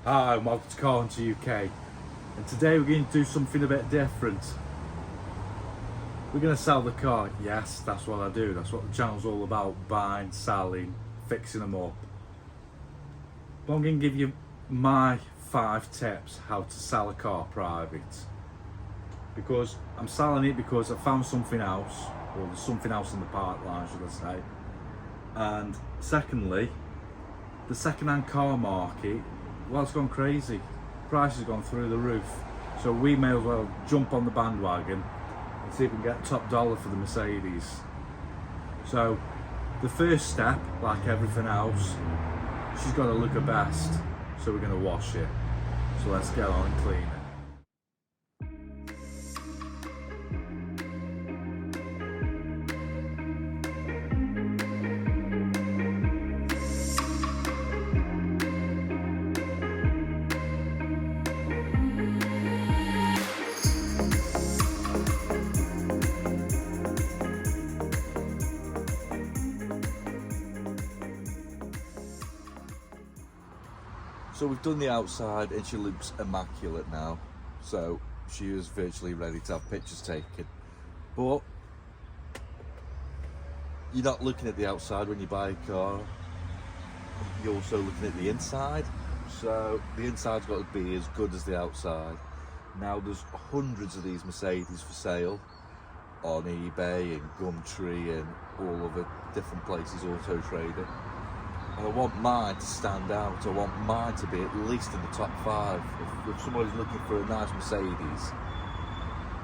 Hi, and welcome to Car Hunter UK. And today we're going to do something a bit different. We're going to sell the car. Yes, that's what I do. That's what the channel's all about. Buying, selling, fixing them up. But I'm going to give you my 5 tips how to sell a car private. Because I'm selling it because I found something else, or there's something else in the pipeline, should I say. And secondly, the second-hand car market, well, it's gone crazy. Prices have gone through the roof. So we may as well jump on the bandwagon and see if we can get top dollar for the Mercedes. So the first step, like everything else, she's got to look her best. So we're going to wash it. So let's get on and clean it. So we've done the outside and she looks immaculate now. So she is virtually ready to have pictures taken. But you're not looking at the outside when you buy a car. You're also looking at the inside. So the inside's got to be as good as the outside. Now there's hundreds of these Mercedes for sale on eBay and Gumtree and all other different places, Auto Trader. And I want mine to stand out. I want mine to be at least in the top 5. If somebody's looking for a nice Mercedes,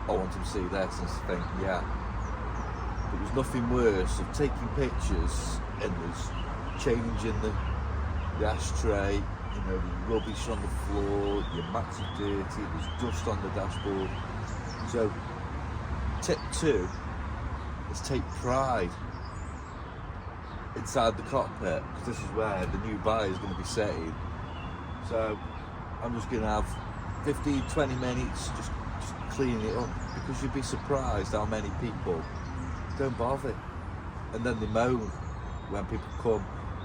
I want them to see this and think, yeah. But there's nothing worse of taking pictures and there's change in the ashtray, you know, there's rubbish on the floor, your mats are dirty, there's dust on the dashboard. So tip 2 is take pride inside the cockpit, because this is where the new buyer is going to be sitting. So I'm just going to have 15-20 minutes just cleaning it up, because you'd be surprised how many people don't bother, and then they moan when people come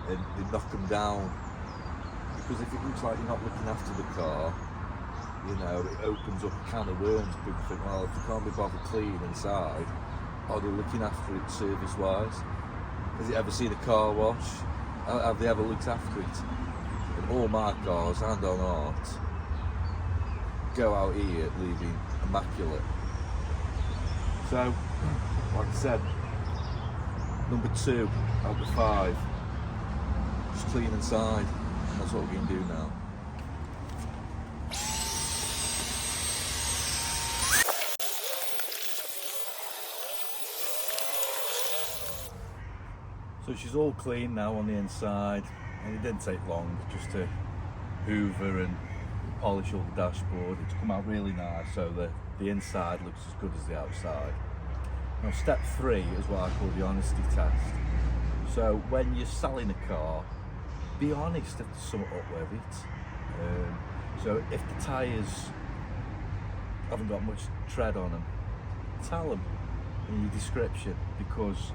and they knock them down, because if it looks like you're not looking after the car, you know, it opens up a can of worms. People think, well, if they can't be bothered clean inside, are they looking after it service wise? Has it ever seen a car wash? Have they ever looked after it? And all my cars, hand on heart, go out here leaving immaculate. So, like I said, number 2 out of 5, just clean inside. That's what we're going to do now. So she's all clean now on the inside, and it didn't take long just to hoover and polish all the dashboard. It's come out really nice, so the inside looks as good as the outside. Now step 3 is what I call the honesty test. So when you're selling a car, be honest if there's something up with it. So if the tyres haven't got much tread on them, tell them in your description, because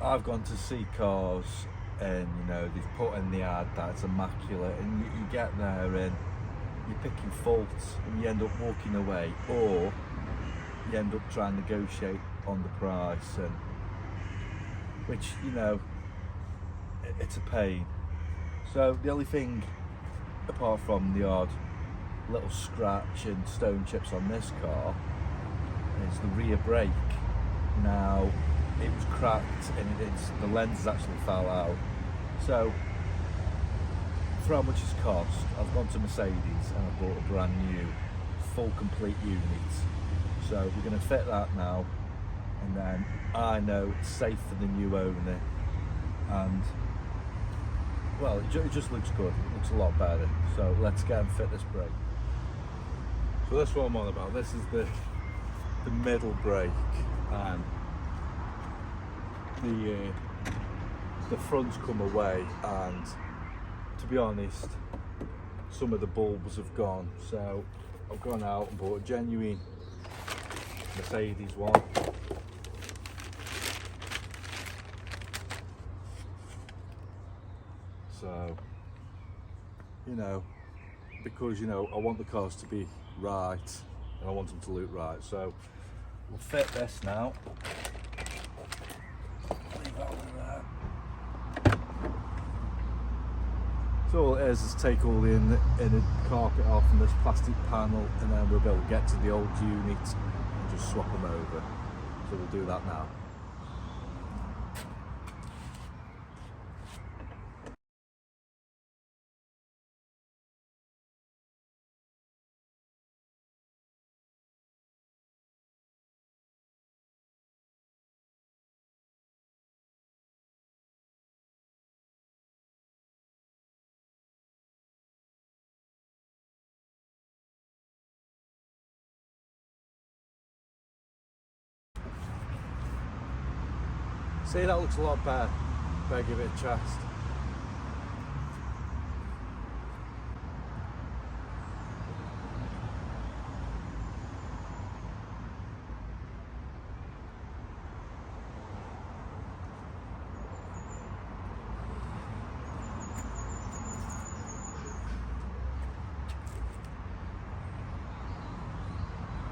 I've gone to see cars and, you know, they've put in the ad that it's immaculate, and you get there and you're picking faults and you end up walking away, or you end up trying to negotiate on the price, and which, you know, it's a pain. So the only thing, apart from the odd little scratch and stone chips on this car, is the rear brake. Now it was cracked and the lenses actually fell out. So for how much it's cost, I've gone to Mercedes and I bought a brand new full complete unit. So we're going to fit that now, and then I know it's safe for the new owner, and well, it just looks good. It looks a lot better. So let's get and fit this brake. So that's what I'm on about. This is the middle brake, and the front's come away, and to be honest, some of the bulbs have gone. So I've gone out and bought a genuine Mercedes one. So, you know, because, you know, I want the cars to be right and I want them to look right. So we'll fit this now. Leave that one there. So all it is take all the inner carpet off and this plastic panel, and then we'll be able to get to the old unit and just swap them over. So we'll do that now. See, that looks a lot better. Better give it a chest.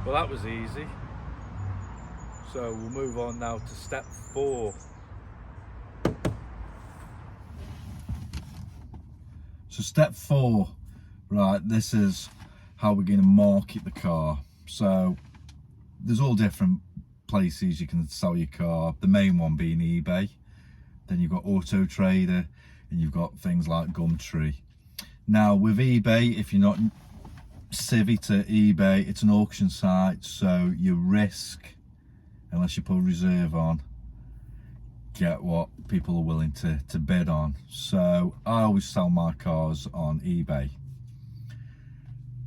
Well, that was easy. So we'll move on now to step 4. So step 4, right, this is how we're going to market the car. So there's all different places you can sell your car, the main one being eBay. Then you've got Auto Trader, and you've got things like Gumtree. Now with eBay, if you're not civvy to eBay, it's an auction site, so you risk, unless you put a reserve on, get what people are willing to bid on. So I always sell my cars on eBay,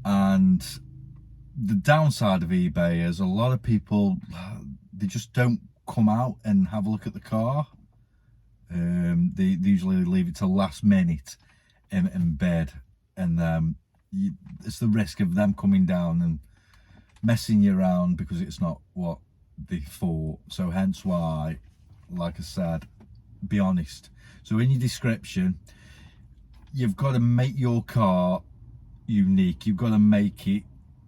and the downside of eBay is a lot of people, they just don't come out and have a look at the car. They usually leave it till last minute in bed, and it's the risk of them coming down and messing you around because it's not what they thought. So hence why, like I said, be honest. So in your description, you've got to make your car unique. You've got to make it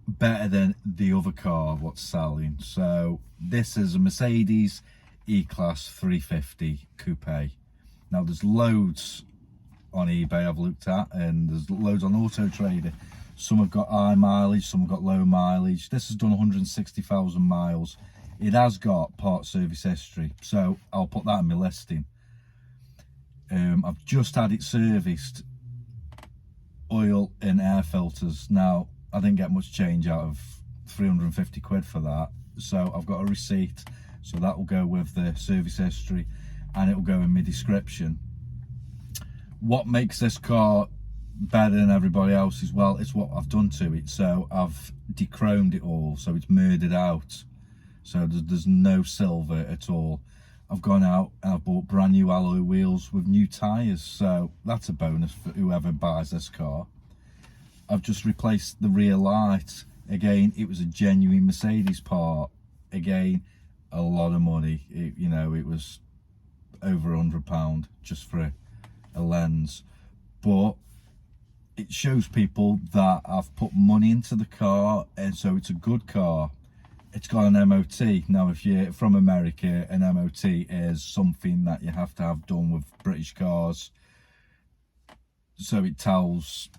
better than the other car what's selling. So this is a Mercedes E-Class 350 Coupe. Now there's loads on eBay I've looked at, and there's loads on Auto Trader. Some have got high mileage, some have got low mileage. This has done 160,000 miles. It has got part service history, so I'll put that in my listing. I've just had it serviced, oil and air filters. Now I didn't get much change out of 350 quid for that, so I've got a receipt, so that will go with the service history and it will go in my description. What makes this car better than everybody else's? Well, it's what I've done to it. So I've dechromed it all, so it's murdered out, so there's no silver at all. I've gone out and I've bought brand new alloy wheels with new tyres, so that's a bonus for whoever buys this car. I've just replaced the rear light. Again, it was a genuine Mercedes part. Again, a lot of money. You know, it was over £100 just for a lens, but it shows people that I've put money into the car, and so it's a good car. It's got an MOT. Now if you're from America, an MOT is something that you have to have done with British cars, so it tells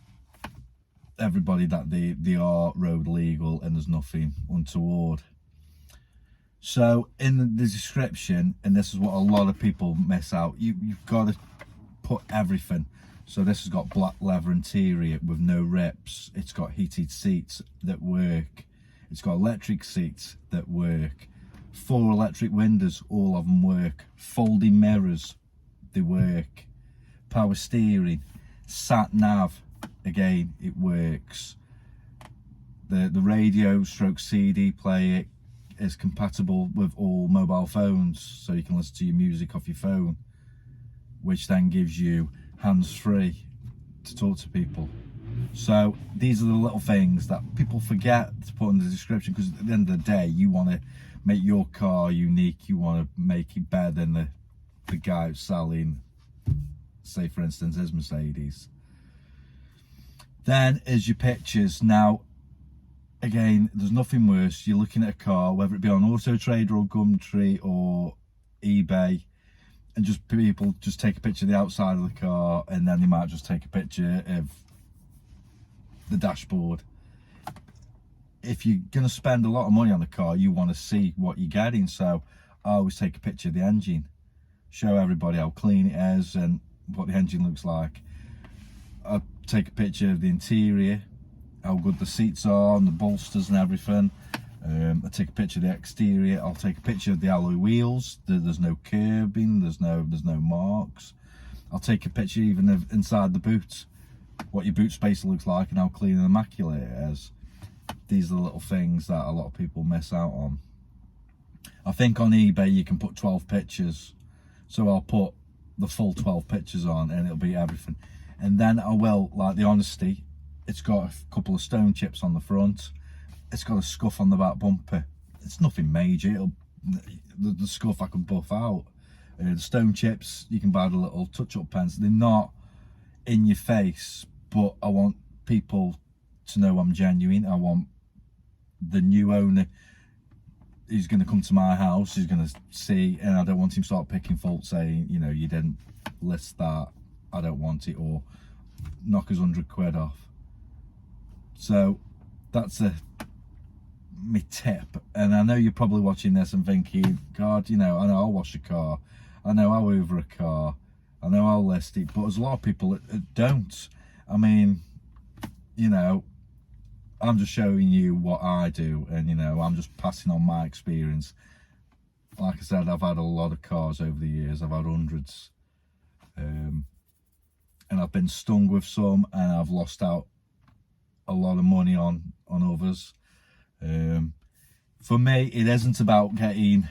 everybody that they are road legal and there's nothing untoward. So in the description, and this is what a lot of people miss out, you've got to put everything. So this has got black leather interior with no rips. It's got heated seats that work. It's got electric seats that work. 4 electric windows, all of them work. Folding mirrors, they work. Power steering, sat nav, again, it works. The radio stroke CD player is compatible with all mobile phones, so you can listen to your music off your phone, which then gives you hands-free to talk to people. So these are the little things that people forget to put in the description, because at the end of the day, you want to make your car unique. You want to make it better than the guy who's selling, say for instance, his Mercedes. Then is your pictures. Now, again, there's nothing worse. You're looking at a car, whether it be on Auto Trader or Gumtree or eBay, and just people just take a picture of the outside of the car, and then they might just take a picture of the dashboard. If you're going to spend a lot of money on the car, you want to see what you're getting. So I always take a picture of the engine, show everybody how clean it is and what the engine looks like. I take a picture of the interior, how good the seats are and the bolsters and everything. I take a picture of the exterior. I'll take a picture of the alloy wheels. There's no curbing, there's no marks. I'll take a picture even of inside the boot, what your boot space looks like and how clean and immaculate it is. These are the little things that a lot of people miss out on. I think on eBay you can put 12 pictures, so I'll put the full 12 pictures on and it'll be everything. And then I will, like the Honesty, it's got a couple of stone chips on the front, it's got a scuff on the back bumper. It's nothing major, the scuff I can buff out. The stone chips, you can buy the little touch-up pens. They're not in your face, but I want people to know I'm genuine. I want the new owner who's going to come to my house, who's going to see, and I don't want him to start picking faults, saying, you know, you didn't list that, I don't want it, or knock us £100 off. So that's my tip. And I know you're probably watching this and thinking, God, you know, I know I'll wash a car, I know I'll Hoover a car, I know I'll list it, but there's a lot of people that don't. I mean, you know, I'm just showing you what I do, and you know, I'm just passing on my experience. Like I said, I've had a lot of cars over the years. I've had hundreds, and I've been stung with some, and I've lost out a lot of money on others. For me, it isn't about getting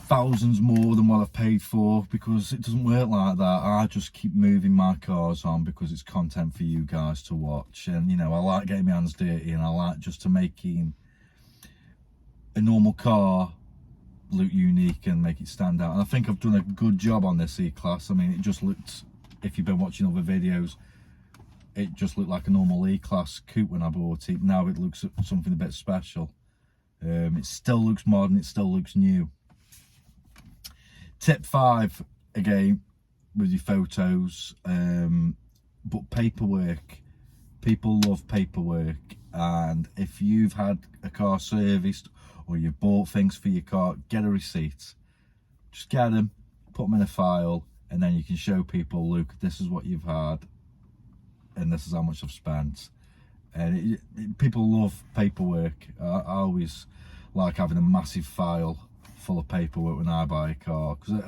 thousands more than what I've paid for, because it doesn't work like that. I just keep moving my cars on because it's content for you guys to watch, and you know, I like getting my hands dirty, and I like just to making a normal car look unique and make it stand out. And I think I've done a good job on this E-Class. I mean, it just looked, if you've been watching other videos, it just looked like a normal E-Class coupe when I bought it. Now it looks something a bit special. It still looks modern, it still looks new. Tip 5, again, with your photos, but paperwork. People love paperwork, and if you've had a car serviced or you've bought things for your car, get a receipt. Just get them, put them in a file, and then you can show people, look, this is what you've had, and this is how much I've spent. And people love paperwork. I always like having a massive file full of paperwork when I buy a car, because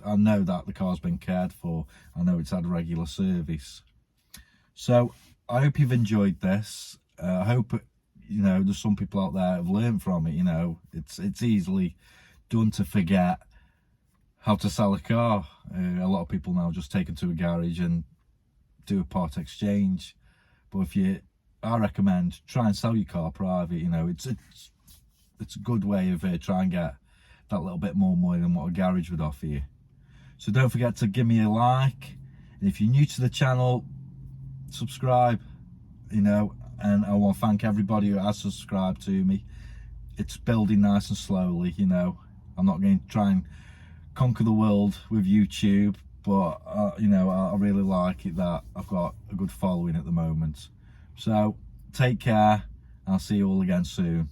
I know that the car's been cared for, I know it's had a regular service. So I hope you've enjoyed this. I hope, you know, there's some people out there have learned from it. You know, it's easily done to forget how to sell a car. A lot of people now just take it to a garage and do a part exchange. But I recommend try and sell your car private. You know, it's a good way of trying to get that little bit more money than what a garage would offer you. So don't forget to give me a like, and if you're new to the channel, subscribe, you know. And I want to thank everybody who has subscribed to me. It's building nice and slowly, you know. I'm not going to try and conquer the world with YouTube, but you know, I really like it that I've got a good following at the moment. So take care, I'll see you all again soon.